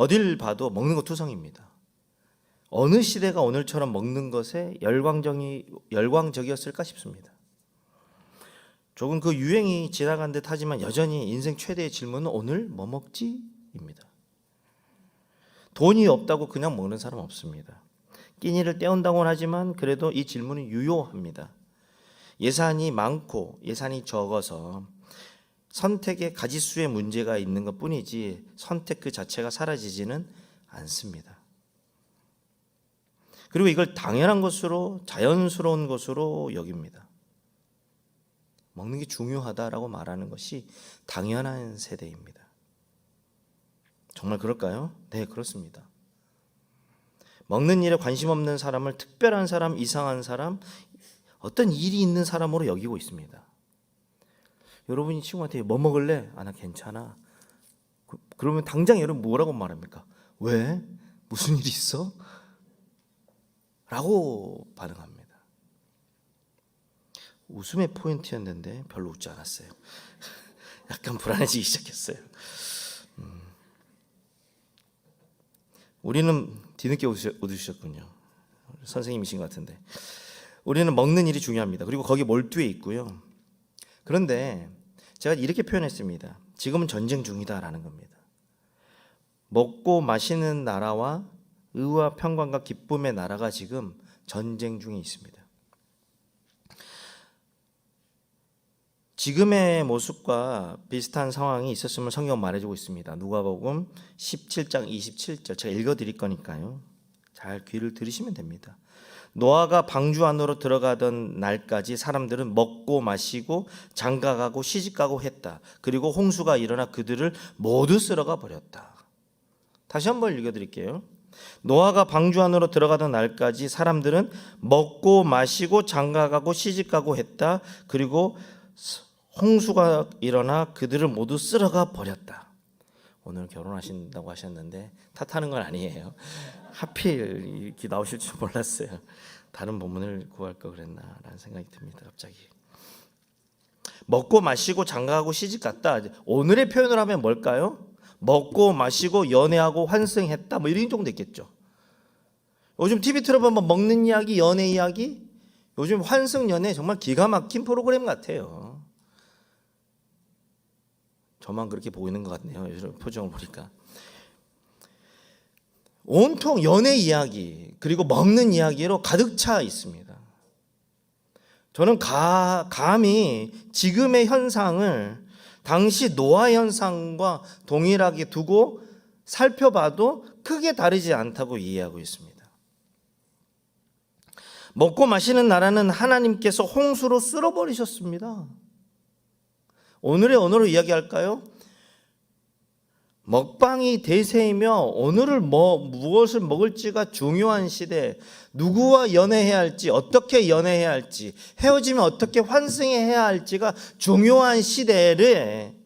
어딜 봐도 먹는 거 투성입니다. 어느 시대가 오늘처럼 먹는 것에 열광적이었을까 싶습니다. 조금 그 유행이 지나간 듯 하지만 여전히 인생 최대의 질문은 오늘 뭐 먹지? 입니다. 돈이 없다고 그냥 먹는 사람 없습니다. 끼니를 때운다고는 하지만 그래도 이 질문이 유효합니다. 예산이 많고 예산이 적어서 선택의 가짓수의 문제가 있는 것 뿐이지 선택 그 자체가 사라지지는 않습니다. 그리고 이걸 당연한 것으로 자연스러운 것으로 여깁니다. 먹는 게 중요하다라고 말하는 것이 당연한 세대입니다. 정말 그럴까요? 네, 그렇습니다. 먹는 일에 관심 없는 사람을 특별한 사람, 이상한 사람, 어떤 일이 있는 사람으로 여기고 있습니다. 여러분이 친구한테 뭐 먹을래? 아, 나 괜찮아. 그러면 당장 여러분 뭐라고 말합니까? 왜? 무슨 일이 있어? 라고 반응합니다. 웃음의 포인트였는데 별로 웃지 않았어요. 약간 불안해지기 시작했어요. 우리는 뒤늦게 웃으셨군요. 선생님이신 것 같은데. 우리는 먹는 일이 중요합니다. 그리고 거기에 몰두해 있고요. 그런데 제가 이렇게 표현했습니다. 지금은 전쟁 중이다라는 겁니다. 먹고 마시는 나라와 의와 평강과 기쁨의 나라가 지금 전쟁 중에 있습니다. 지금의 모습과 비슷한 상황이 있었으면 성경 말해주고 있습니다. 누가복음 17장 27절 제가 읽어드릴 거니까요. 잘 귀를 들으시면 됩니다. 노아가 방주 안으로 들어가던 날까지 사람들은 먹고 마시고 장가가고 시집가고 했다. 그리고 홍수가 일어나 그들을 모두 쓸어가 버렸다. 다시 한번 읽어드릴게요. 노아가 방주 안으로 들어가던 날까지 사람들은 먹고 마시고 장가가고 시집가고 했다. 그리고 홍수가 일어나 그들을 모두 쓸어가 버렸다. 오늘 결혼하신다고 하셨는데 탓하는 건 아니에요. 하필 이렇게 나오실 줄 몰랐어요. 다른 본문을 구할 걸 그랬나라는 생각이 듭니다. 갑자기 먹고 마시고 장가가고 시집갔다. 오늘의 표현을 하면 뭘까요? 먹고 마시고 연애하고 환승했다. 뭐 이런 정도 있겠죠. 요즘 TV 틀어보면 먹는 이야기, 연애 이야기. 요즘 환승 연애 정말 기가 막힌 프로그램 같아요. 저만 그렇게 보이는 것 같네요. 이런 표정을 보니까. 온통 연애 이야기 그리고 먹는 이야기로 가득 차 있습니다. 저는 감히 지금의 현상을 당시 노아 현상과 동일하게 두고 살펴봐도 크게 다르지 않다고 이해하고 있습니다. 먹고 마시는 나라는 하나님께서 홍수로 쓸어버리셨습니다. 오늘의 언어로 이야기할까요? 먹방이 대세이며 오늘을 무엇을 먹을지가 중요한 시대, 누구와 연애해야 할지, 어떻게 연애해야 할지, 헤어지면 어떻게 환승해야 할지가 중요한 시대를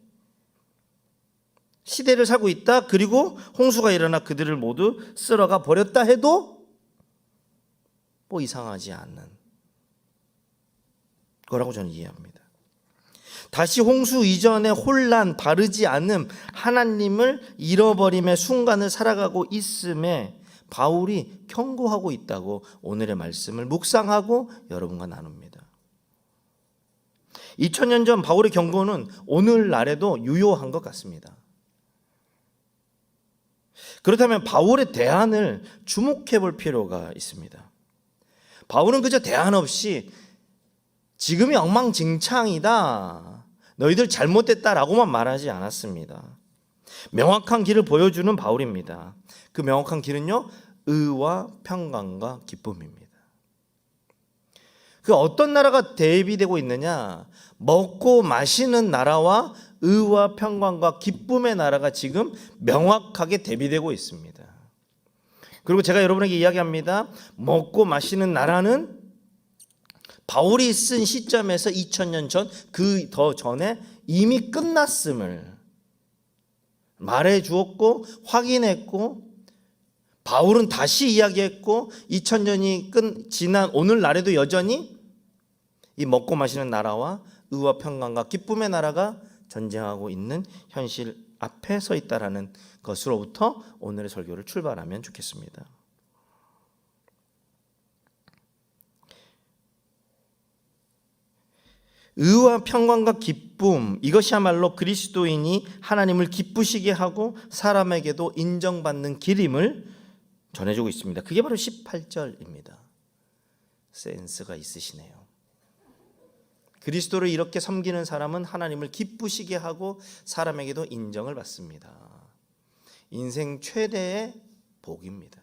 살고 있다. 그리고 홍수가 일어나 그들을 모두 쓸어가 버렸다 해도 뭐 이상하지 않는 거라고 저는 이해합니다. 다시 홍수 이전의 혼란, 바르지 않음, 하나님을 잃어버림의 순간을 살아가고 있음에 바울이 경고하고 있다고 오늘의 말씀을 묵상하고 여러분과 나눕니다. 2000년 전 바울의 경고는 오늘날에도 유효한 것 같습니다. 그렇다면 바울의 대안을 주목해 볼 필요가 있습니다. 바울은 그저 대안 없이 지금이 엉망진창이다, 너희들 잘못됐다라고만 말하지 않았습니다. 명확한 길을 보여주는 바울입니다. 그 명확한 길은요, 의와 평강과 기쁨입니다. 그 어떤 나라가 대비되고 있느냐? 먹고 마시는 나라와 의와 평강과 기쁨의 나라가 지금 명확하게 대비되고 있습니다. 그리고 제가 여러분에게 이야기합니다. 먹고 마시는 나라는 바울이 쓴 시점에서 2000년 전, 그 더 전에 이미 끝났음을 말해 주었고 확인했고, 바울은 다시 이야기했고 2000년이 지난 오늘날에도 여전히 이 먹고 마시는 나라와 의와 평강과 기쁨의 나라가 전쟁하고 있는 현실 앞에 서 있다라는 것으로부터 오늘의 설교를 출발하면 좋겠습니다. 의와 평강과 기쁨, 이것이야말로 그리스도인이 하나님을 기쁘시게 하고 사람에게도 인정받는 길임을 전해주고 있습니다. 그게 바로 18절입니다. 센스가 있으시네요. 그리스도를 이렇게 섬기는 사람은 하나님을 기쁘시게 하고 사람에게도 인정을 받습니다. 인생 최대의 복입니다.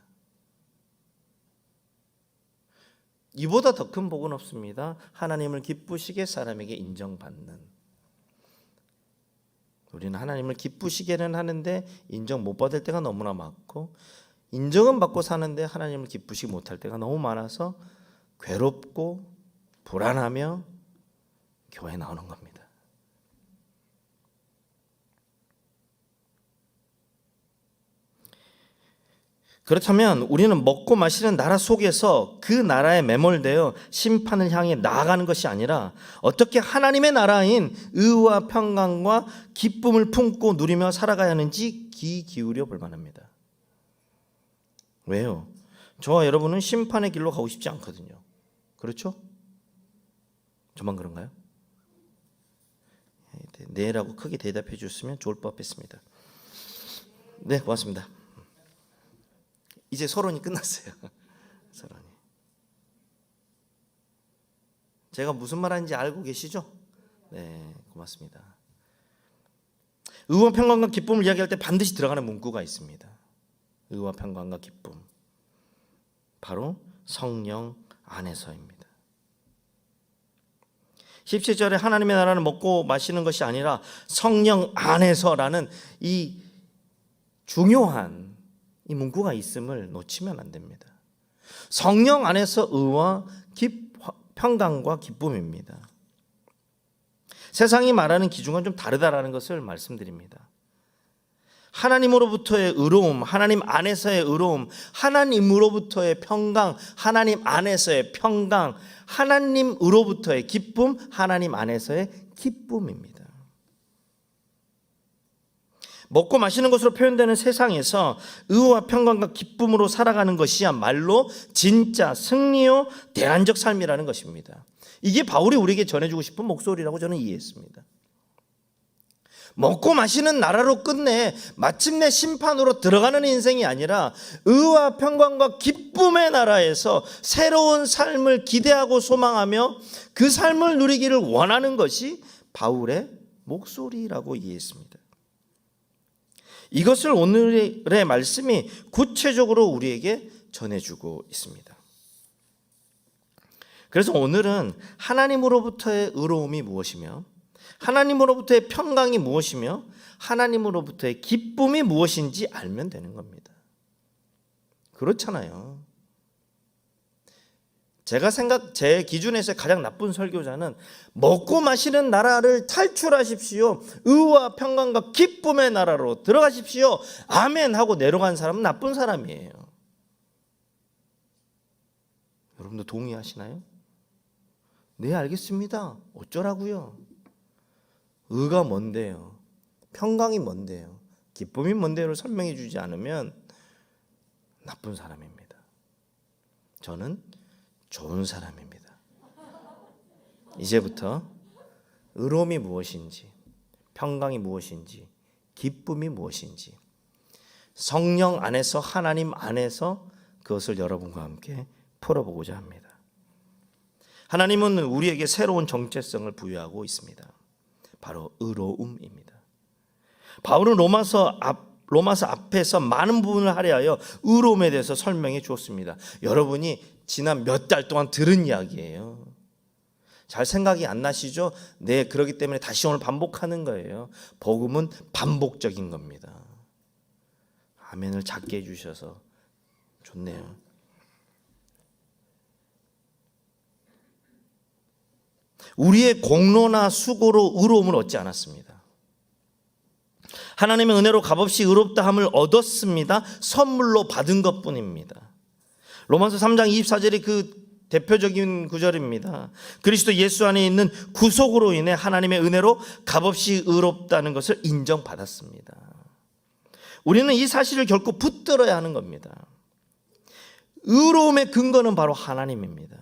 이보다 더 큰 복은 없습니다. 하나님을 기쁘시게 사람에게 인정받는. 우리는 하나님을 기쁘시게는 하는데 인정 못 받을 때가 너무나 많고, 인정은 받고 사는데 하나님을 기쁘시게 못할 때가 너무 많아서 괴롭고 불안하며 교회에 나오는 겁니다. 그렇다면 우리는 먹고 마시는 나라 속에서 그 나라에 매몰되어 심판을 향해 나아가는 것이 아니라 어떻게 하나님의 나라인 의와 평강과 기쁨을 품고 누리며 살아가야 하는지 귀 기울여 볼 만합니다. 왜요? 저와 여러분은 심판의 길로 가고 싶지 않거든요. 그렇죠? 저만 그런가요? 네라고 크게 대답해 주셨으면 좋을 뻔했습니다. 네, 고맙습니다. 이제 서론이 끝났어요. 서론이. 제가 무슨 말하는지 알고 계시죠? 네, 고맙습니다. 의와 평강과 기쁨을 이야기할 때 반드시 들어가는 문구가 있습니다. 의와 평강과 기쁨. 바로 성령 안에서입니다. 17절에 하나님의 나라는 먹고 마시는 것이 아니라 성령 안에서라는 이 중요한 이 문구가 있음을 놓치면 안 됩니다. 성령 안에서 의와 평강과 기쁨입니다. 세상이 말하는 기준과 좀 다르다라는 것을 말씀드립니다. 하나님으로부터의 의로움, 하나님 안에서의 의로움, 하나님으로부터의 평강, 하나님 안에서의 평강, 하나님으로부터의 기쁨, 하나님 안에서의 기쁨입니다. 먹고 마시는 것으로 표현되는 세상에서 의와 평강과 기쁨으로 살아가는 것이야말로 진짜 승리요 대안적 삶이라는 것입니다. 이게 바울이 우리에게 전해주고 싶은 목소리라고 저는 이해했습니다. 먹고 마시는 나라로 끝내 마침내 심판으로 들어가는 인생이 아니라 의와 평강과 기쁨의 나라에서 새로운 삶을 기대하고 소망하며 그 삶을 누리기를 원하는 것이 바울의 목소리라고 이해했습니다. 이것을 오늘의 말씀이 구체적으로 우리에게 전해주고 있습니다. 그래서 오늘은 하나님으로부터의 의로움이 무엇이며 하나님으로부터의 평강이 무엇이며 하나님으로부터의 기쁨이 무엇인지 알면 되는 겁니다. 그렇잖아요. 제 기준에서 가장 나쁜 설교자는 먹고 마시는 나라를 탈출하십시오. 의와 평강과 기쁨의 나라로 들어가십시오. 아멘 하고 내려간 사람은 나쁜 사람이에요. 여러분도 동의하시나요? 네, 알겠습니다. 어쩌라고요? 의가 뭔데요? 평강이 뭔데요? 기쁨이 뭔데요를 설명해 주지 않으면 나쁜 사람입니다. 저는 좋은 사람입니다. 이제부터 의로움이 무엇인지, 평강이 무엇인지, 기쁨이 무엇인지 성령 안에서 하나님 안에서 그것을 여러분과 함께 풀어보고자 합니다. 하나님은 우리에게 새로운 정체성을 부여하고 있습니다. 바로 의로움입니다. 바울은 로마서 앞에서 많은 부분을 할애하여 의로움에 대해서 설명해 주었습니다. 여러분이 지난 몇 달 동안 들은 이야기예요. 잘 생각이 안 나시죠? 네, 그렇기 때문에 다시 오늘 반복하는 거예요. 복음은 반복적인 겁니다. 아멘을 작게 해주셔서 좋네요. 우리의 공로나 수고로 의로움을 얻지 않았습니다. 하나님의 은혜로 값없이 의롭다함을 얻었습니다. 선물로 받은 것뿐입니다. 로마서 3장 24절이 그 대표적인 구절입니다. 그리스도 예수 안에 있는 구속으로 인해 하나님의 은혜로 값없이 의롭다는 것을 인정받았습니다. 우리는 이 사실을 결코 붙들어야 하는 겁니다. 의로움의 근거는 바로 하나님입니다.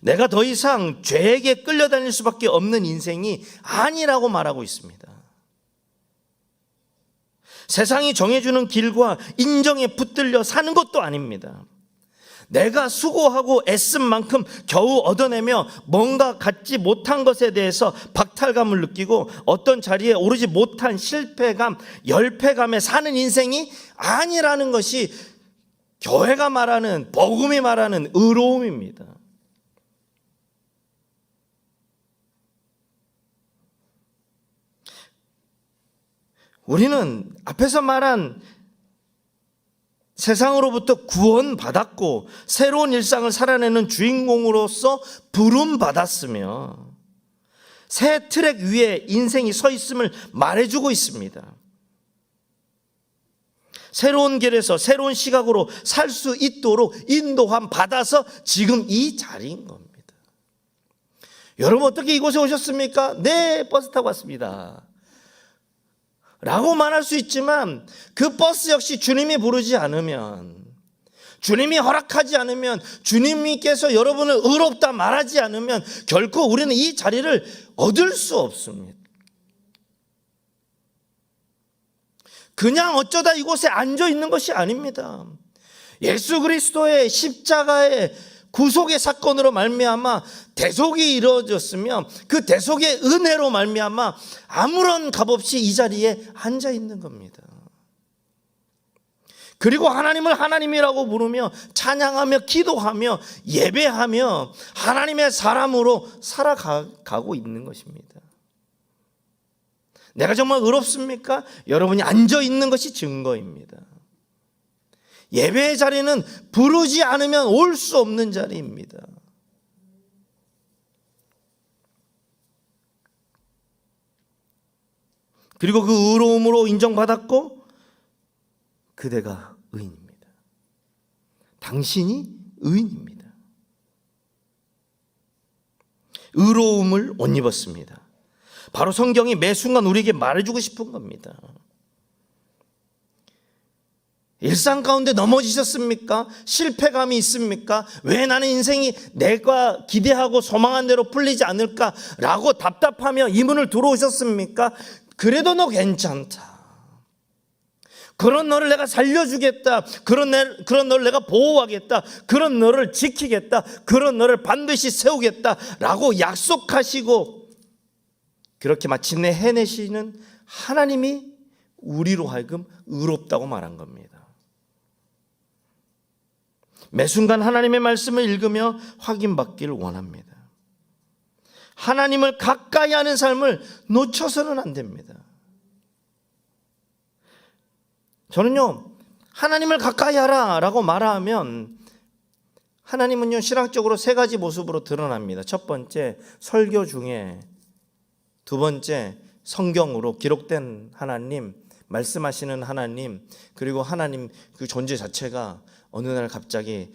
내가 더 이상 죄에게 끌려다닐 수밖에 없는 인생이 아니라고 말하고 있습니다. 세상이 정해주는 길과 인정에 붙들려 사는 것도 아닙니다. 내가 수고하고 애쓴 만큼 겨우 얻어내며 뭔가 갖지 못한 것에 대해서 박탈감을 느끼고 어떤 자리에 오르지 못한 실패감, 열패감에 사는 인생이 아니라는 것이 교회가 말하는, 복음이 말하는 의로움입니다. 우리는 앞에서 말한 세상으로부터 구원받았고 새로운 일상을 살아내는 주인공으로서 부름받았으며 새 트랙 위에 인생이 서 있음을 말해주고 있습니다. 새로운 길에서 새로운 시각으로 살 수 있도록 인도함 받아서 지금 이 자리인 겁니다. 여러분 어떻게 이곳에 오셨습니까? 네, 버스 타고 왔습니다 라고 말할 수 있지만 그 버스 역시 주님이 부르지 않으면, 주님이 허락하지 않으면, 주님께서 여러분을 의롭다 말하지 않으면 결코 우리는 이 자리를 얻을 수 없습니다. 그냥 어쩌다 이곳에 앉아 있는 것이 아닙니다. 예수 그리스도의 십자가의 구속의 사건으로 말미암아 대속이 이루어졌으며 그 대속의 은혜로 말미암아 아무런 값없이 이 자리에 앉아 있는 겁니다. 그리고 하나님을 하나님이라고 부르며 찬양하며 기도하며 예배하며 하나님의 사람으로 살아가고 있는 것입니다. 내가 정말 의롭습니까? 여러분이 앉아 있는 것이 증거입니다. 예배의 자리는 부르지 않으면 올 수 없는 자리입니다. 그리고 그 의로움으로 인정받았고 그대가 의인입니다. 당신이 의인입니다. 의로움을 옷 입었습니다. 바로 성경이 매 순간 우리에게 말해주고 싶은 겁니다. 일상 가운데 넘어지셨습니까? 실패감이 있습니까? 왜 나는 인생이 내가 기대하고 소망한 대로 풀리지 않을까라고 답답하며 이 문을 들어오셨습니까? 그래도 너 괜찮다. 그런 너를 내가 살려주겠다. 그런 너를 내가 보호하겠다. 그런 너를 지키겠다. 그런 너를 반드시 세우겠다라고 약속하시고 그렇게 마침내 해내시는 하나님이 우리로 하여금 의롭다고 말한 겁니다. 매 순간 하나님의 말씀을 읽으며 확인받기를 원합니다. 하나님을 가까이 하는 삶을 놓쳐서는 안 됩니다. 저는요, 하나님을 가까이 하라 라고 말하면 하나님은요, 신학적으로 세 가지 모습으로 드러납니다. 첫 번째, 설교 중에. 두 번째, 성경으로 기록된 하나님, 말씀하시는 하나님, 그리고 하나님 그 존재 자체가 어느 날 갑자기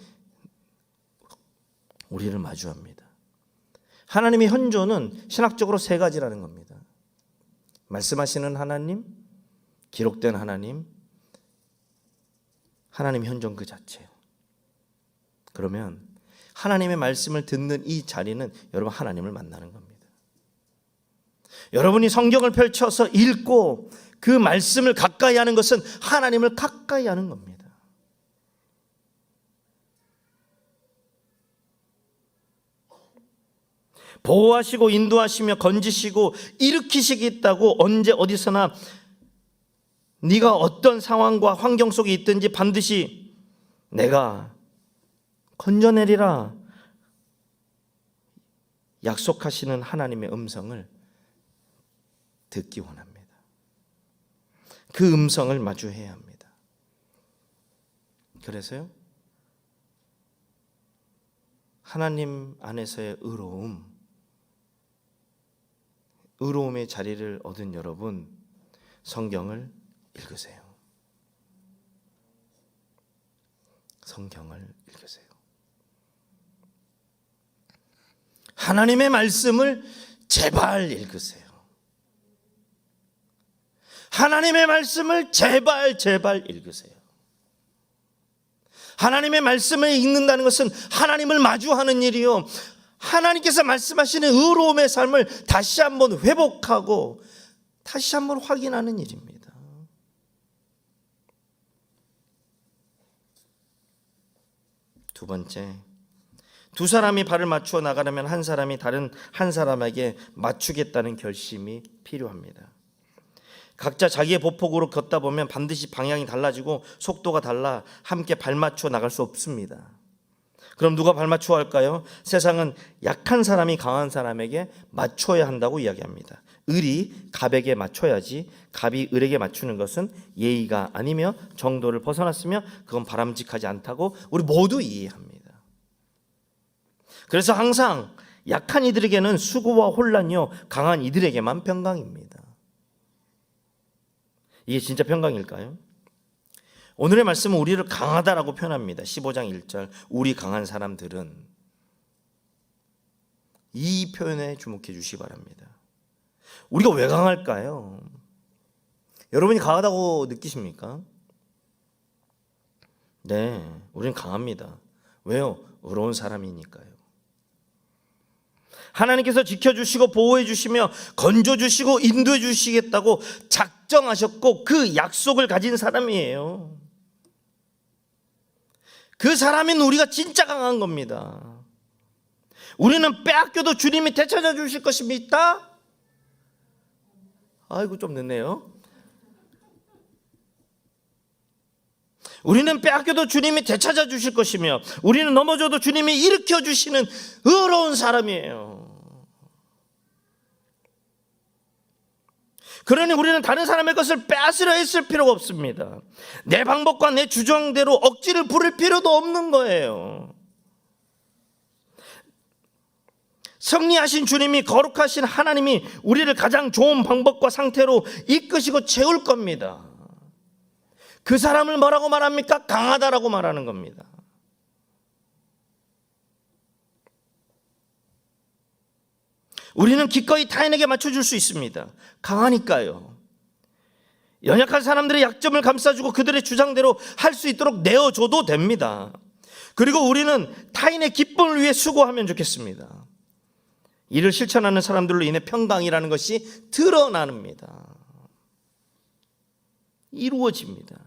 우리를 마주합니다. 하나님의 현존은 신학적으로 세 가지라는 겁니다. 말씀하시는 하나님, 기록된 하나님, 하나님 현존 그 자체요. 그러면 하나님의 말씀을 듣는 이 자리는 여러분 하나님을 만나는 겁니다. 여러분이 성경을 펼쳐서 읽고 그 말씀을 가까이 하는 것은 하나님을 가까이 하는 겁니다. 보호하시고 인도하시며 건지시고 일으키시겠다고 언제 어디서나 네가 어떤 상황과 환경 속에 있든지 반드시 내가 건져내리라 약속하시는 하나님의 음성을 듣기 원합니다. 그 음성을 마주해야 합니다. 그래서요, 하나님 안에서의 의로움의 자리를 얻은 여러분, 성경을 읽으세요. 성경을 읽으세요. 하나님의 말씀을 제발 읽으세요. 하나님의 말씀을 제발 읽으세요. 하나님의 말씀을 읽는다는 것은 하나님을 마주하는 일이요, 하나님께서 말씀하시는 의로움의 삶을 다시 한번 회복하고 다시 한번 확인하는 일입니다. 두 번째, 두 사람이 발을 맞추어 나가려면 한 사람이 다른 한 사람에게 맞추겠다는 결심이 필요합니다. 각자 자기의 보폭으로 걷다 보면 반드시 방향이 달라지고 속도가 달라 함께 발 맞추어 나갈 수 없습니다. 그럼 누가 발 맞추어 할까요? 세상은 약한 사람이 강한 사람에게 맞춰야 한다고 이야기합니다. 을이 갑에게 맞춰야지 갑이 을에게 맞추는 것은 예의가 아니며 정도를 벗어났으며 그건 바람직하지 않다고 우리 모두 이해합니다. 그래서 항상 약한 이들에게는 수고와 혼란이요, 강한 이들에게만 평강입니다. 이게 진짜 평강일까요? 오늘의 말씀은 우리를 강하다라고 표현합니다. 15장 1절, 우리 강한 사람들은, 이 표현에 주목해 주시기 바랍니다. 우리가 왜 강할까요? 여러분이 강하다고 느끼십니까? 네, 우리는 강합니다. 왜요? 의로운 사람이니까요. 하나님께서 지켜주시고 보호해주시며 건져주시고 인도해주시겠다고 작정하셨고 그 약속을 가진 사람이에요. 그 사람인 우리가 진짜 강한 겁니다. 우리는 빼앗겨도 주님이 되찾아 주실 것이 믿다? 아이고, 좀 늦네요. 우리는 빼앗겨도 주님이 되찾아 주실 것이며 우리는 넘어져도 주님이 일으켜 주시는 의로운 사람이에요. 그러니 우리는 다른 사람의 것을 빼앗으려 했을 필요가 없습니다. 내 방법과 내 주장대로 억지를 부릴 필요도 없는 거예요. 승리하신 주님이, 거룩하신 하나님이 우리를 가장 좋은 방법과 상태로 이끄시고 채울 겁니다. 그 사람을 뭐라고 말합니까? 강하다라고 말하는 겁니다. 우리는 기꺼이 타인에게 맞춰줄 수 있습니다. 강하니까요. 연약한 사람들의 약점을 감싸주고 그들의 주장대로 할 수 있도록 내어줘도 됩니다. 그리고 우리는 타인의 기쁨을 위해 수고하면 좋겠습니다. 이를 실천하는 사람들로 인해 평강이라는 것이 드러납니다. 이루어집니다.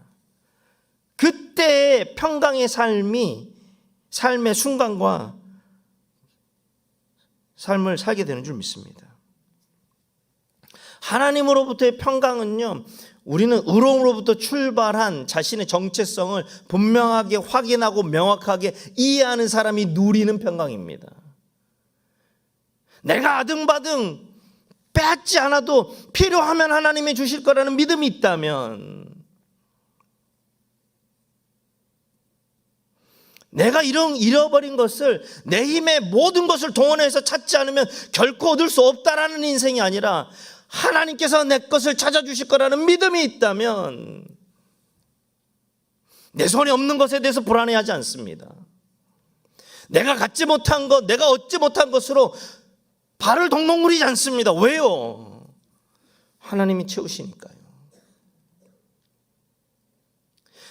그때의 평강의 삶의 순간과 삶을 살게 되는 줄 믿습니다. 하나님으로부터의 평강은요, 우리는 의로움으로부터 출발한 자신의 정체성을 분명하게 확인하고 명확하게 이해하는 사람이 누리는 평강입니다. 내가 아등바등 빼앗지 않아도 필요하면 하나님이 주실 거라는 믿음이 있다면, 내가 잃어버린 것을 내 힘의 모든 것을 동원해서 찾지 않으면 결코 얻을 수 없다라는 인생이 아니라 하나님께서 내 것을 찾아주실 거라는 믿음이 있다면 내 손에 없는 것에 대해서 불안해하지 않습니다. 내가 갖지 못한 것, 내가 얻지 못한 것으로 발을 동동 구리지 않습니다. 왜요? 하나님이 채우시니까요.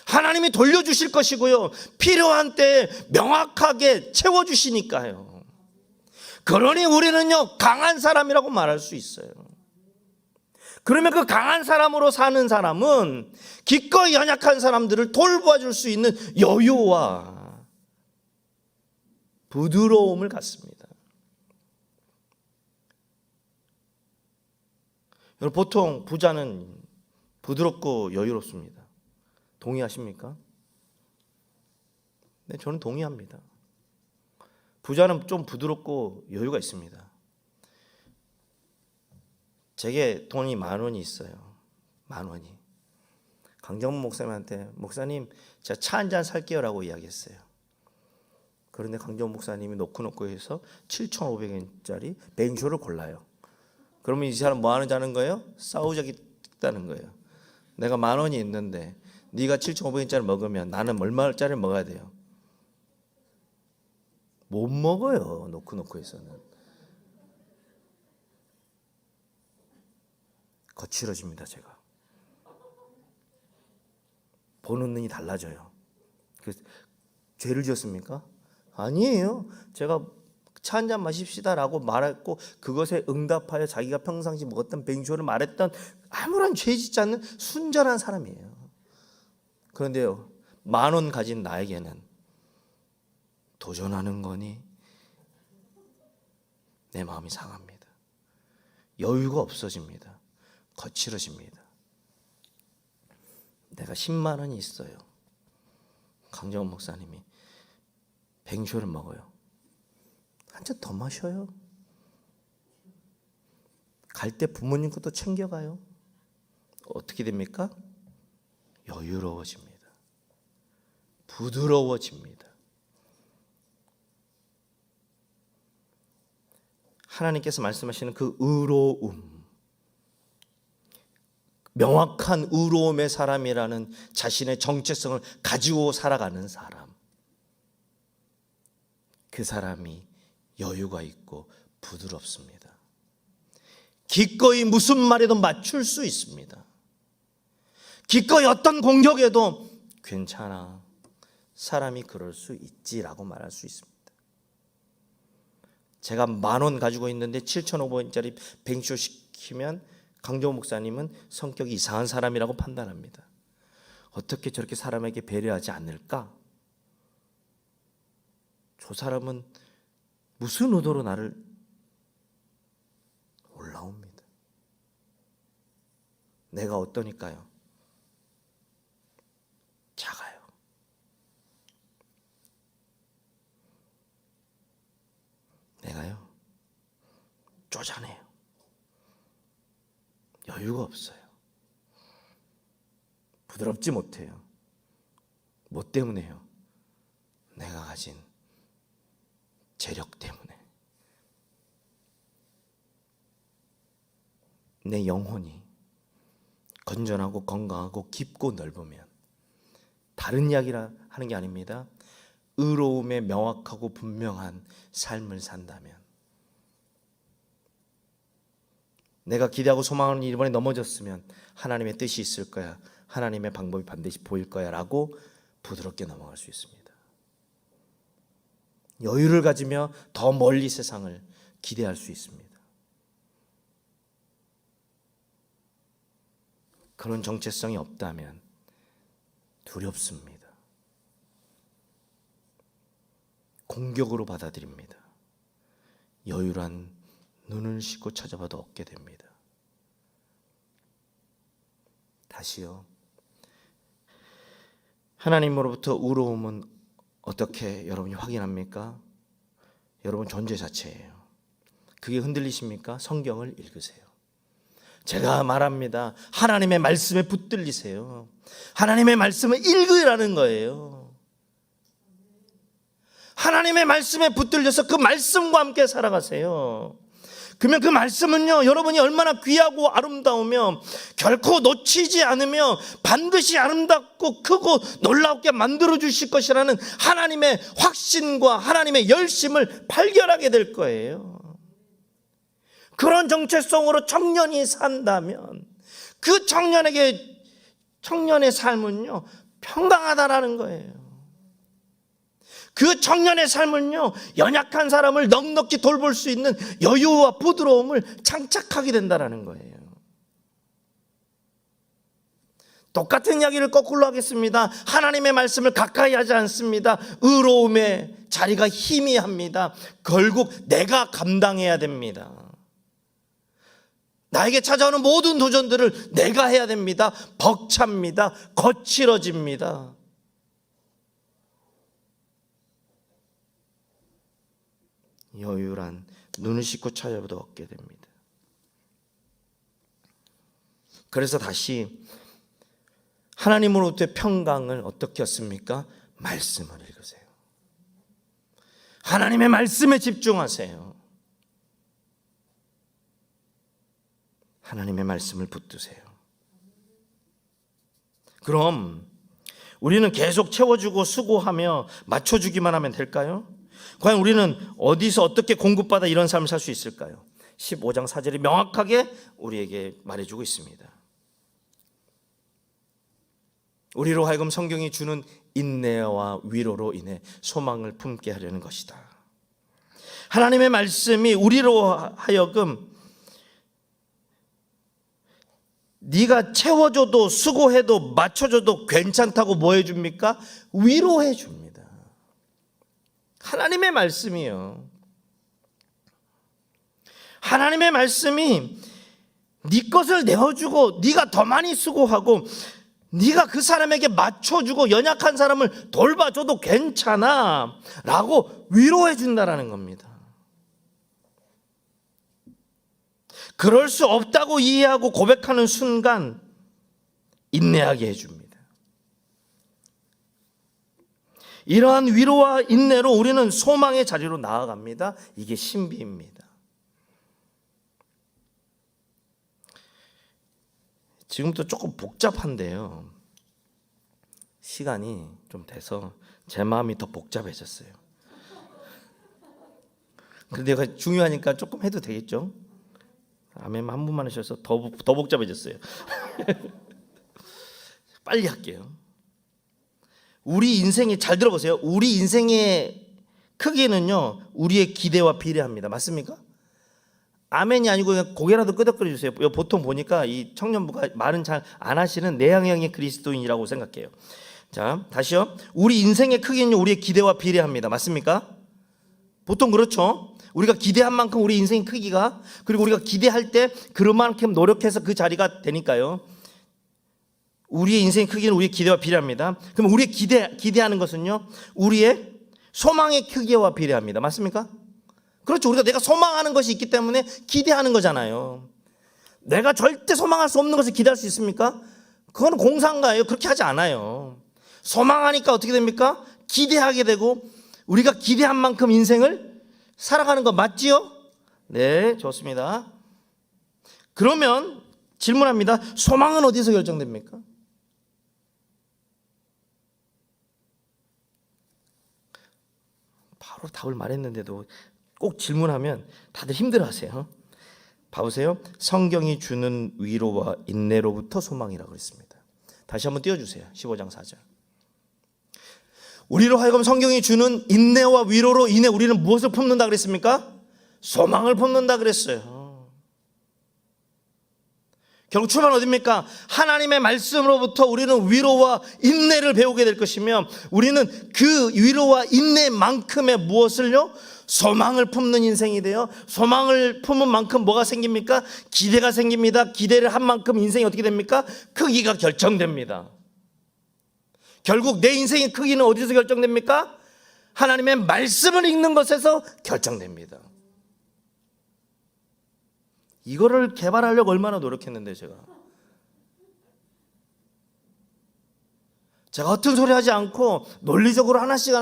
하나님이 돌려주실 것이고요, 필요한 때에 명확하게 채워주시니까요. 그러니 우리는요, 강한 사람이라고 말할 수 있어요. 그러면 그 강한 사람으로 사는 사람은 기꺼이 연약한 사람들을 돌봐줄 수 있는 여유와 부드러움을 갖습니다. 여러분, 보통 부자는 부드럽고 여유롭습니다. 동의하십니까? 네, 저는 동의합니다. 부자는 좀 부드럽고 여유가 있습니다. 제게 돈이 10,000원이 있어요. 10,000원이. 강정문 목사님한테, 목사님 제가 차 한 잔 살게요 라고 이야기했어요. 그런데 강정문 목사님이 놓고 해서 7,500원짜리 뱅쇼를 골라요. 그러면 이 사람 뭐 하자는 거예요? 싸우자겠다는 거예요. 내가 10,000원이 있는데 네가 7,500원짜리 먹으면 나는 얼마짜리 먹어야 돼요? 못 먹어요. 놓고 해서는. 거칠어집니다. 제가. 보는 눈이 달라져요. 죄를 지었습니까? 아니에요. 제가 차 한잔 마십시다라고 말했고 그것에 응답하여 자기가 평상시 먹었던 뱅쇼를 말했던 아무런 죄 짓지 않는 순전한 사람이에요. 그런데요, 10,000원 가진 나에게는 도전하는 거니? 내 마음이 상합니다. 여유가 없어집니다. 거칠어집니다. 내가 10만 원이 있어요. 강정원 목사님이 뱅쇼를 먹어요. 한 잔 더 마셔요. 갈 때 부모님 것도 챙겨가요. 어떻게 됩니까? 여유로워집니다. 부드러워집니다. 하나님께서 말씀하시는 그 의로움, 명확한 의로움의 사람이라는 자신의 정체성을 가지고 살아가는 사람, 그 사람이 여유가 있고 부드럽습니다. 기꺼이 무슨 말에도 맞출 수 있습니다. 기꺼이 어떤 공격에도 괜찮아, 사람이 그럴 수 있지라고 말할 수 있습니다. 제가 10,000원 가지고 있는데 7,500원짜리 뱅쇼 시키면 강정호 목사님은 성격이 이상한 사람이라고 판단합니다. 어떻게 저렇게 사람에게 배려하지 않을까? 저 사람은 무슨 의도로 나를 올라옵니다. 내가 어떠니까요? 작아요. 내가요, 쪼잔해요. 여유가 없어요. 부드럽지 못해요. 뭐 때문에요? 내가 가진 재력 때문에. 내 영혼이 건전하고 건강하고 깊고 넓으면, 다른 이야기라 하는 게 아닙니다. 의로움에 명확하고 분명한 삶을 산다면, 내가 기대하고 소망하는 일이 이번에 넘어졌으면 하나님의 뜻이 있을 거야, 하나님의 방법이 반드시 보일 거야 라고 부드럽게 넘어갈 수 있습니다. 여유를 가지며 더 멀리 세상을 기대할 수 있습니다. 그런 정체성이 없다면 두렵습니다. 공격으로 받아들입니다. 여유란 눈을 씻고 찾아봐도 얻게 됩니다. 다시요, 하나님으로부터 의로움은 어떻게 여러분이 확인합니까? 여러분 존재 자체예요. 그게 흔들리십니까? 성경을 읽으세요. 제가 말합니다. 하나님의 말씀에 붙들리세요. 하나님의 말씀을 읽으라는 거예요. 하나님의 말씀에 붙들려서 그 말씀과 함께 살아가세요. 그러면 그 말씀은요, 여러분이 얼마나 귀하고 아름다우며 결코 놓치지 않으며 반드시 아름답고 크고 놀랍게 만들어 주실 것이라는 하나님의 확신과 하나님의 열심을 발견하게 될 거예요. 그런 정체성으로 청년이 산다면 그 청년의 삶은요, 평강하다라는 거예요. 그 청년의 삶은요, 연약한 사람을 넉넉히 돌볼 수 있는 여유와 부드러움을 장착하게 된다라는 거예요. 똑같은 이야기를 거꾸로 하겠습니다. 하나님의 말씀을 가까이 하지 않습니다. 의로움의 자리가 희미합니다. 결국 내가 감당해야 됩니다. 나에게 찾아오는 모든 도전들을 내가 해야 됩니다. 벅찹니다. 거칠어집니다. 여유란 눈을 씻고 찾아봐도 얻게 됩니다. 그래서 다시 하나님으로부터의 평강을 어떻게 얻습니까? 말씀을 읽으세요. 하나님의 말씀에 집중하세요. 하나님의 말씀을 붙드세요. 그럼 우리는 계속 채워주고 수고하며 맞춰주기만 하면 될까요? 과연 우리는 어디서 어떻게 공급받아 이런 삶을 살 수 있을까요? 15장 4절이 명확하게 우리에게 말해주고 있습니다. 우리로 하여금 성경이 주는 인내와 위로로 인해 소망을 품게 하려는 것이다. 하나님의 말씀이 우리로 하여금 네가 채워줘도 수고해도 맞춰줘도 괜찮다고 뭐 해줍니까? 위로해 줍니다. 하나님의 말씀이요. 하나님의 말씀이 네 것을 내어주고 네가 더 많이 수고하고 네가 그 사람에게 맞춰주고 연약한 사람을 돌봐줘도 괜찮아 라고 위로해 준다라는 겁니다. 그럴 수 없다고 이해하고 고백하는 순간 인내하게 해줍니다. 이러한 위로와 인내로 우리는 소망의 자리로 나아갑니다. 이게 신비입니다. 지금도 조금 복잡한데요. 시간이 좀 돼서 제 마음이 더 복잡해졌어요. 근데 내가 중요하니까 조금 해도 되겠죠? 아멘 한 분만 하셔서 더 복잡해졌어요. 빨리 할게요. 우리 인생이 잘 들어보세요. 우리 인생의 크기는요 우리의 기대와 비례합니다. 맞습니까? 아멘이 아니고 그냥 고개라도 끄덕거려 주세요. 보통 보니까 이 청년부가 말은 잘 안 하시는 내향형의 그리스도인이라고 생각해요. 자, 다시요. 우리 인생의 크기는요 우리의 기대와 비례합니다. 맞습니까? 보통 그렇죠. 우리가 기대한 만큼 우리 인생의 크기가, 그리고 우리가 기대할 때 그만큼 노력해서 그 자리가 되니까요. 우리의 인생의 크기는 우리의 기대와 비례합니다. 그럼 우리의 기대하는 것은요 우리의 소망의 크기와 비례합니다. 맞습니까? 그렇죠. 우리가 내가 소망하는 것이 있기 때문에 기대하는 거잖아요. 내가 절대 소망할 수 없는 것을 기대할 수 있습니까? 그건 공상가예요. 그렇게 하지 않아요. 소망하니까 어떻게 됩니까? 기대하게 되고 우리가 기대한 만큼 인생을 살아가는 거 맞지요? 네, 좋습니다. 그러면 질문합니다. 소망은 어디서 결정됩니까? 바로 답을 말했는데도 꼭 질문하면 다들 힘들어하세요. 봐보세요. 성경이 주는 위로와 인내로부터 소망이라고 그랬습니다. 다시 한번 띄워주세요. 15장 4절. 우리로 하여금 성경이 주는 인내와 위로로 인해 우리는 무엇을 품는다 그랬습니까? 소망을 품는다 그랬어요. 결국 출발은 어디입니까? 하나님의 말씀으로부터 우리는 위로와 인내를 배우게 될 것이며 우리는 그 위로와 인내만큼의 무엇을요? 소망을 품는 인생이 돼요. 소망을 품은 만큼 뭐가 생깁니까? 기대가 생깁니다. 기대를 한 만큼 인생이 어떻게 됩니까? 크기가 결정됩니다. 결국 내 인생의 크기는 어디서 결정됩니까? 하나님의 말씀을 읽는 것에서 결정됩니다. 이거를 개발하려고 얼마나 노력했는데 제가 허튼 소리 하지 않고 논리적으로 하나씩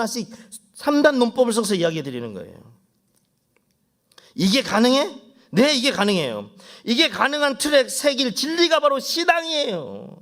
3단 논법을 써서 이야기해 드리는 거예요. 이게 가능해? 네, 이게 가능해요. 이게 가능한 트랙, 새길 진리가 바로 신앙이에요.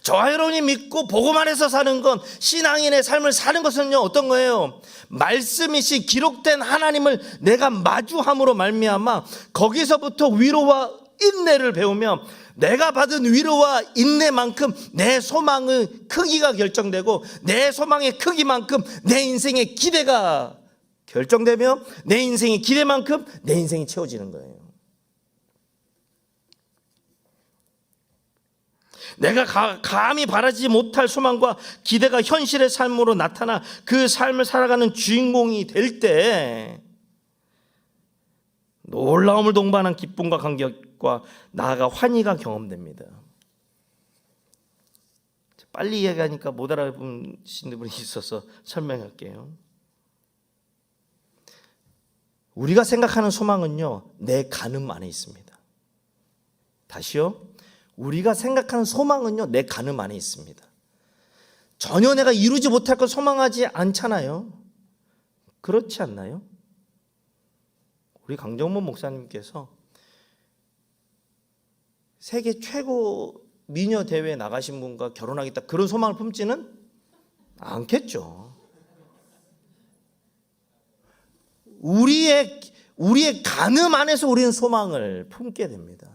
저와 여러분이 믿고 복음 안에서 사는 건, 신앙인의 삶을 사는 것은요 어떤 거예요? 말씀이시 기록된 하나님을 내가 마주함으로 말미암아 거기서부터 위로와 인내를 배우며 내가 받은 위로와 인내만큼 내 소망의 크기가 결정되고 내 소망의 크기만큼 내 인생의 기대가 결정되며 내 인생의 기대만큼 내 인생이 채워지는 거예요. 내가 감히 바라지 못할 소망과 기대가 현실의 삶으로 나타나 그 삶을 살아가는 주인공이 될 때 놀라움을 동반한 기쁨과 감격과 나아가 환희가 경험됩니다. 빨리 이야기하니까 못 알아보시는 분이 있어서 설명할게요. 우리가 생각하는 소망은요 내 가늠 안에 있습니다. 다시요. 우리가 생각하는 소망은요 내 가늠 안에 있습니다. 전혀 내가 이루지 못할 걸 소망하지 않잖아요. 그렇지 않나요? 우리 강정모 목사님께서 세계 최고 미녀 대회에 나가신 분과 결혼하겠다 그런 소망을 품지는 않겠죠. 우리의 가늠 안에서 우리는 소망을 품게 됩니다.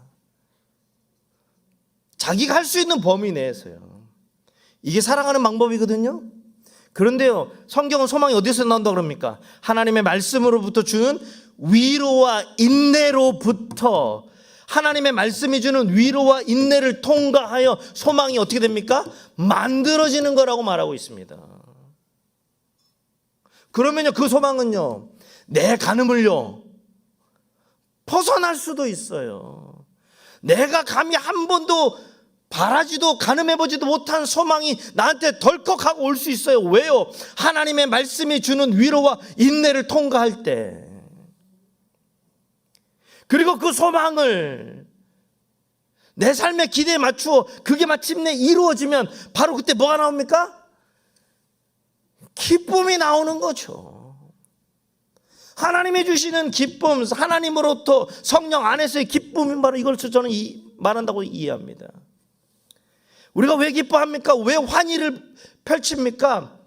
자기가 할 수 있는 범위 내에서요. 이게 살아가는 방법이거든요. 그런데요, 성경은 소망이 어디서 나온다 그럽니까? 하나님의 말씀으로부터 주는 위로와 인내로부터, 하나님의 말씀이 주는 위로와 인내를 통과하여 소망이 어떻게 됩니까? 만들어지는 거라고 말하고 있습니다. 그러면요, 그 소망은요, 내 가늠을요 벗어날 수도 있어요. 내가 감히 한 번도 바라지도 가늠해보지도 못한 소망이 나한테 덜컥하고 올 수 있어요. 왜요? 하나님의 말씀이 주는 위로와 인내를 통과할 때. 그리고 그 소망을 내 삶의 기대에 맞추어 그게 마침내 이루어지면 바로 그때 뭐가 나옵니까? 기쁨이 나오는 거죠. 하나님이 주시는 기쁨, 하나님으로부터 성령 안에서의 기쁨이 바로 이걸 저는 말한다고 이해합니다. 우리가 왜 기뻐합니까? 왜 환희를 펼칩니까?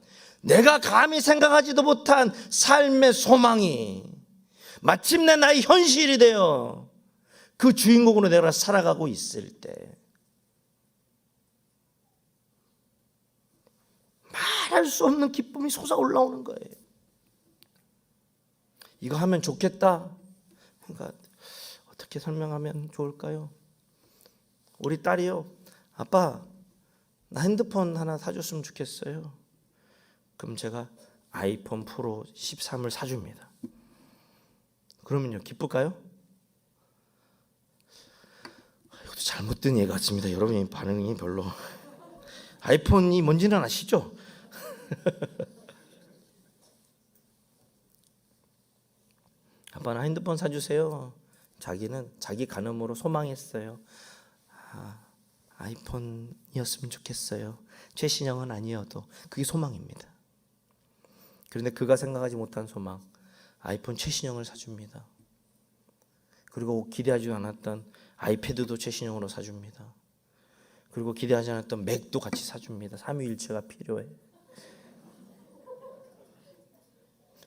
내가 감히 생각하지도 못한 삶의 소망이 마침내 나의 현실이 되어 그 주인공으로 내가 살아가고 있을 때 말할 수 없는 기쁨이 솟아올라오는 거예요. 이거 하면 좋겠다. 그러니까 어떻게 설명하면 좋을까요? 우리 딸이요, 아빠 나 핸드폰 하나 사줬으면 좋겠어요. 그럼 제가 아이폰 프로 13을 사줍니다. 그러면요, 기쁠까요? 이것도 잘못된 예 같습니다. 여러분의 반응이 별로. 아이폰이 뭔지는 아시죠? 아빠 나 핸드폰 사주세요. 자기는 자기 간음으로 소망했어요. 아이폰이었으면 좋겠어요. 최신형은 아니어도 그게 소망입니다. 그런데 그가 생각하지 못한 소망, 아이폰 최신형을 사줍니다. 그리고 기대하지 않았던 아이패드도 최신형으로 사줍니다. 그리고 기대하지 않았던 맥도 같이 사줍니다. 삼위일체가 필요해.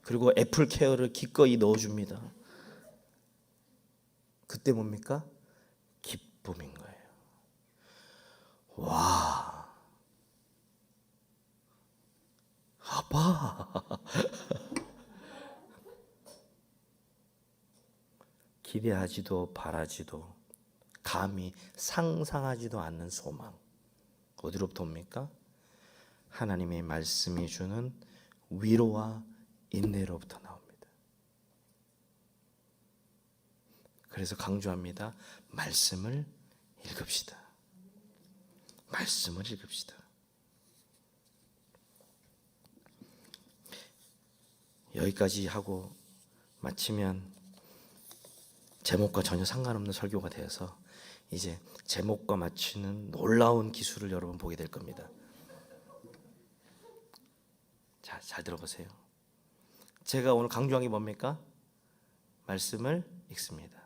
그리고 애플 케어를 기꺼이 넣어줍니다. 그때 뭡니까? 기쁨인 거예요. 와, 아빠. 기대하지도 바라지도 감히 상상하지도 않는 소망, 어디로부터 옵니까? 하나님의 말씀이 주는 위로와 인내로부터 나옵니다. 그래서 강조합니다. 말씀을 읽읍시다. 말씀을 읽읍시다. 여기까지 하고 마치면 제목과 전혀 상관없는 설교가 되어서 이제 제목과 맞추는 놀라운 기술을 여러분 보게 될 겁니다. 자, 잘 들어보세요. 제가 오늘 강조한 게 뭡니까? 말씀을 읽습니다.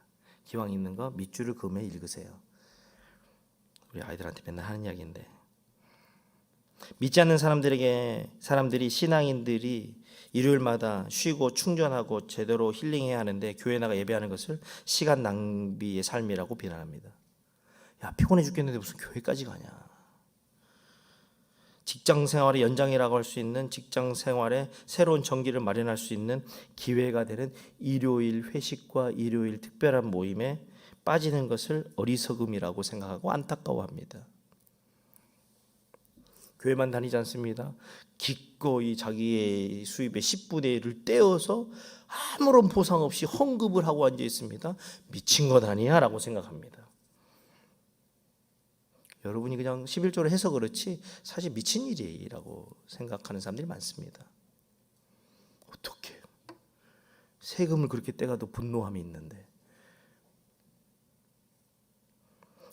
기왕 읽는 거 밑줄을 그으며 읽으세요. 우리 아이들한테 맨날 하는 이야기인데, 믿지 않는 사람들이 신앙인들이 일요일마다 쉬고 충전하고 제대로 힐링해야 하는데 교회 나가 예배하는 것을 시간 낭비의 삶이라고 비난합니다. 야, 피곤해 죽겠는데 무슨 교회까지 가냐. 직장 생활의 연장이라고 할 수 있는 직장 생활에 새로운 전기를 마련할 수 있는 기회가 되는 일요일 회식과 일요일 특별한 모임에 빠지는 것을 어리석음이라고 생각하고 안타까워합니다. 교회만 다니지 않습니다. 기꺼이 자기의 수입의 10분의 1을 떼어서 아무런 보상 없이 헌금을 하고 앉아 있습니다. 미친 것 아니야? 라고 생각합니다. 여러분이 그냥 11조를 해서 그렇지 사실 미친 일이라고 생각하는 사람들이 많습니다. 어떻게 세금을 그렇게 떼가도 분노함이 있는데.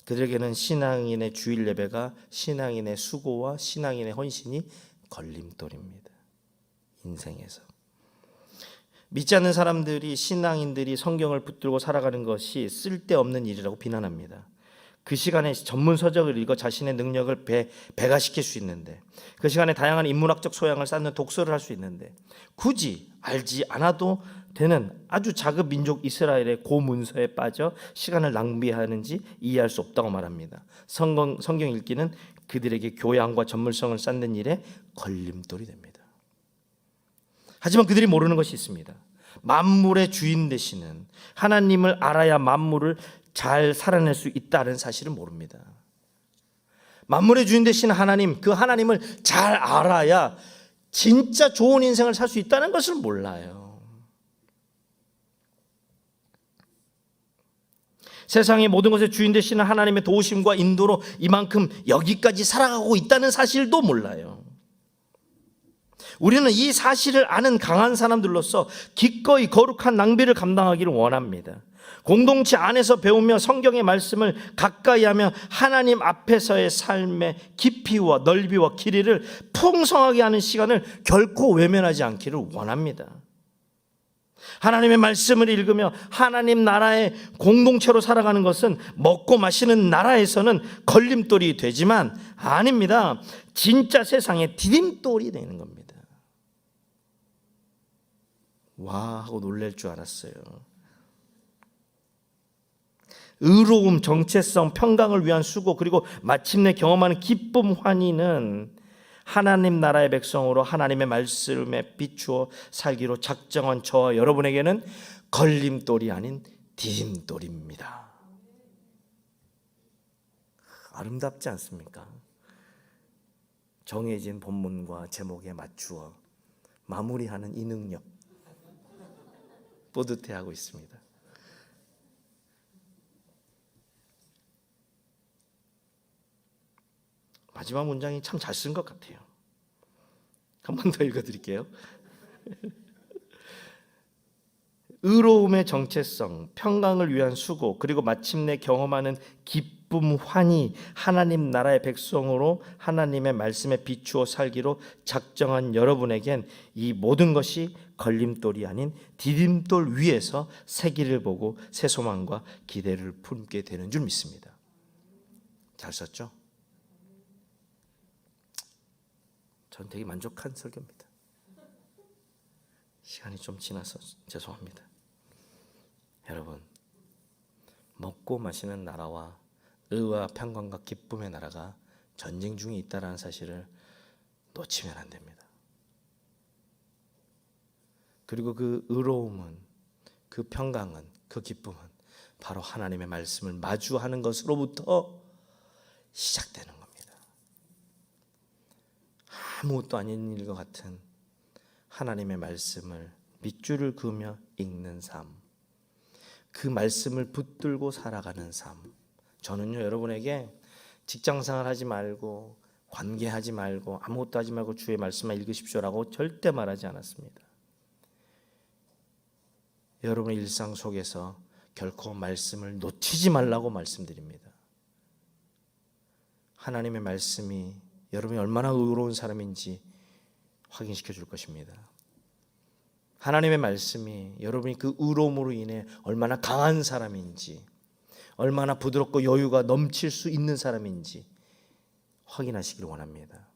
그들에게는 신앙인의 주일 예배가 신앙인의 수고와 신앙인의 헌신이 걸림돌입니다. 인생에서 믿지 않는 사람들이 신앙인들이 성경을 붙들고 살아가는 것이 쓸데없는 일이라고 비난합니다. 그 시간에 전문 서적을 읽어 자신의 능력을 배가시킬 수 있는데, 그 시간에 다양한 인문학적 소양을 쌓는 독서를 할 수 있는데, 굳이 알지 않아도 되는 아주 작은 민족 이스라엘의 고문서에 빠져 시간을 낭비하는지 이해할 수 없다고 말합니다. 성경 읽기는 그들에게 교양과 전문성을 쌓는 일에 걸림돌이 됩니다. 하지만 그들이 모르는 것이 있습니다. 만물의 주인 되시는 하나님을 알아야 만물을 잘 살아낼 수 있다는 사실을 모릅니다. 만물의 주인 되시는 하나님, 그 하나님을 잘 알아야 진짜 좋은 인생을 살 수 있다는 것을 몰라요. 세상의 모든 것의 주인 되시는 하나님의 도우심과 인도로 이만큼 여기까지 살아가고 있다는 사실도 몰라요. 우리는 이 사실을 아는 강한 사람들로서 기꺼이 거룩한 낭비를 감당하기를 원합니다. 공동체 안에서 배우며 성경의 말씀을 가까이 하며 하나님 앞에서의 삶의 깊이와 넓이와 길이를 풍성하게 하는 시간을 결코 외면하지 않기를 원합니다. 하나님의 말씀을 읽으며 하나님 나라의 공동체로 살아가는 것은 먹고 마시는 나라에서는 걸림돌이 되지만 아닙니다. 진짜 세상의 디딤돌이 되는 겁니다. 와 하고 놀랄 줄 알았어요. 의로움, 정체성, 평강을 위한 수고, 그리고 마침내 경험하는 기쁨, 환희는 하나님 나라의 백성으로 하나님의 말씀에 비추어 살기로 작정한 저와 여러분에게는 걸림돌이 아닌 디딤돌입니다. 아름답지 않습니까? 정해진 본문과 제목에 맞추어 마무리하는 이 능력, 뿌듯해하고 있습니다. 마지막 문장이 참 잘 쓴 것 같아요. 한 번 더 읽어드릴게요. 의로움의 정체성, 평강을 위한 수고, 그리고 마침내 경험하는 기쁨, 환희, 하나님 나라의 백성으로 하나님의 말씀에 비추어 살기로 작정한 여러분에겐 이 모든 것이 걸림돌이 아닌 디딤돌 위에서 새 길을 보고 새 소망과 기대를 품게 되는 줄 믿습니다. 잘 썼죠? 전 되게 만족한 설교입니다. 시간이 좀 지나서 죄송합니다. 여러분, 먹고 마시는 나라와 의와 평강과 기쁨의 나라가 전쟁 중에 있다는 사실을 놓치면 안 됩니다. 그리고 그 의로움은, 그 평강은, 그 기쁨은 바로 하나님의 말씀을 마주하는 것으로부터 시작되는 겁니다. 아무것도 아닌 일과 같은 하나님의 말씀을 밑줄을 그으며 읽는 삶, 그 말씀을 붙들고 살아가는 삶. 저는요, 여러분에게 직장생활 하지 말고 관계하지 말고 아무것도 하지 말고 주의 말씀만 읽으십시오라고 절대 말하지 않았습니다. 여러분의 일상 속에서 결코 말씀을 놓치지 말라고 말씀드립니다. 하나님의 말씀이 여러분이 얼마나 의로운 사람인지 확인시켜 줄 것입니다. 하나님의 말씀이 여러분이 그 의로움으로 인해 얼마나 강한 사람인지, 얼마나 부드럽고 여유가 넘칠 수 있는 사람인지 확인하시길 원합니다.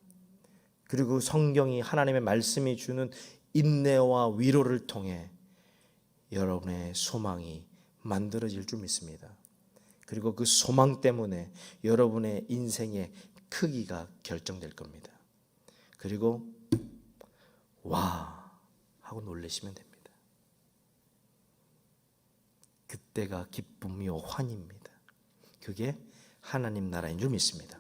그리고 성경이, 하나님의 말씀이 주는 인내와 위로를 통해 여러분의 소망이 만들어질 줄 믿습니다. 그리고 그 소망 때문에 여러분의 인생의 크기가 결정될 겁니다. 그리고 와 하고 놀라시면 됩니다. 그때가 기쁨이요 환희입니다. 그게 하나님 나라인 줄 믿습니다.